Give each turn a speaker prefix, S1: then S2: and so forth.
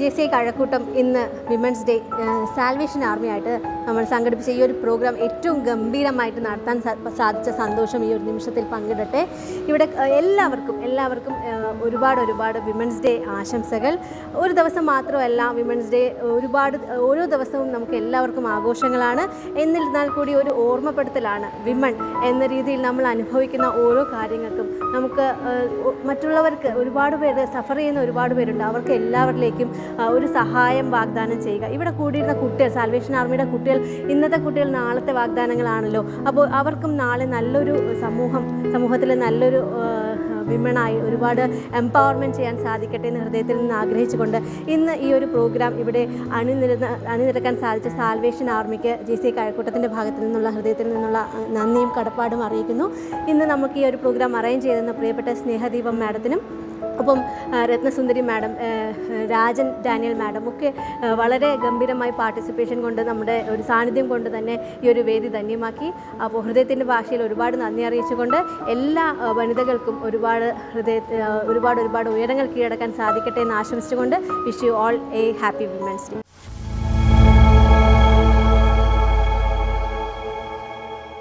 S1: JCI Kazhakkoottam ഇന്ന് women's day salvation ആർമിയായിട്ട് നമ്മൾ സംഘടിപ്പിച്ച ഈ ഒരു പ്രോഗ്രാം ഏറ്റവും ഗംഭീരമായിട്ട് നടത്താൻ സാധിച്ച സന്തോഷം ഈ ഒരു നിമിഷത്തിൽ പങ്കിടട്ടെ. ഇവിടെ എല്ലാവർക്കും ഒരുപാട് വിമൻസ് ഡേ ആശംസകൾ. ഒരു ദിവസം മാത്രമല്ല വിമൻസ് ഡേ, ഓരോ ദിവസവും നമുക്ക് എല്ലാവർക്കും ആഘോഷങ്ങളാണ്. എന്നിരുന്നാൽ കൂടി ഒരു ഓർമ്മപ്പെടുത്തലാണ് വിമൺ എന്ന രീതിയിൽ നമ്മൾ അനുഭവിക്കുന്ന ഓരോ കാര്യങ്ങൾക്കും. നമുക്ക് മറ്റുള്ളവർക്ക് ഒരുപാട് പേര് സഫർ ചെയ്യുന്ന ഒരുപാട് പേരുണ്ട്. അവർക്ക് എല്ലാവരിലേക്കും ഒരു സഹായം വാഗ്ദാനം ചെയ്യുക. ഇവിടെ കൂടിയിരുന്ന കുട്ടികൾ, സാൽവേഷൻ ആർമിയുടെ കുട്ടികൾ, ഇന്നത്തെ കുട്ടികൾ നാളത്തെ വാഗ്ദാനങ്ങളാണല്ലോ. അപ്പോൾ അവർക്കും നാളെ നല്ലൊരു സമൂഹത്തിൽ നല്ലൊരു വിമണായി ഒരുപാട് എംപവർമെൻറ്റ് ചെയ്യാൻ സാധിക്കട്ടെ എന്ന് ഹൃദയത്തിൽ നിന്ന് ആഗ്രഹിച്ചുകൊണ്ട് ഇന്ന് ഈ ഒരു പ്രോഗ്രാം ഇവിടെ അണിനിരക്കാൻ സാധിച്ച സാൽവേഷൻ ആർമിക്ക് JCI കഴക്കൂട്ടത്തിൻ്റെ ഭാഗത്തു നിന്നുള്ള ഹൃദയത്തിൽ നിന്നുള്ള നന്ദിയും കടപ്പാടും അറിയിക്കുന്നു. ഇന്ന് നമുക്ക് ഈ ഒരു പ്രോഗ്രാം അറേഞ്ച് ചെയ്തെന്ന പ്രിയപ്പെട്ട സ്നേഹദീപം മാഡത്തിനും ഒപ്പം രത്നസുന്ദരി മാഡം, രാജൻ ഡാനിയൽ മാഡം ഒക്കെ വളരെ ഗംഭീരമായി പാർട്ടിസിപ്പേഷൻ കൊണ്ട്, നമ്മുടെ ഒരു സാന്നിധ്യം കൊണ്ട് തന്നെ ഈ ഒരു വേദി ധന്യമാക്കി. അപ്പോൾ ഹൃദയത്തിൻ്റെ ഭാഷയിൽ ഒരുപാട് നന്ദി അറിയിച്ചുകൊണ്ട് എല്ലാ വനിതകൾക്കും ഒരുപാട് ഉയരങ്ങൾ കീഴടക്കാൻ സാധിക്കട്ടെ എന്ന് ആശംസിച്ചുകൊണ്ട് wish you all A happy women's day.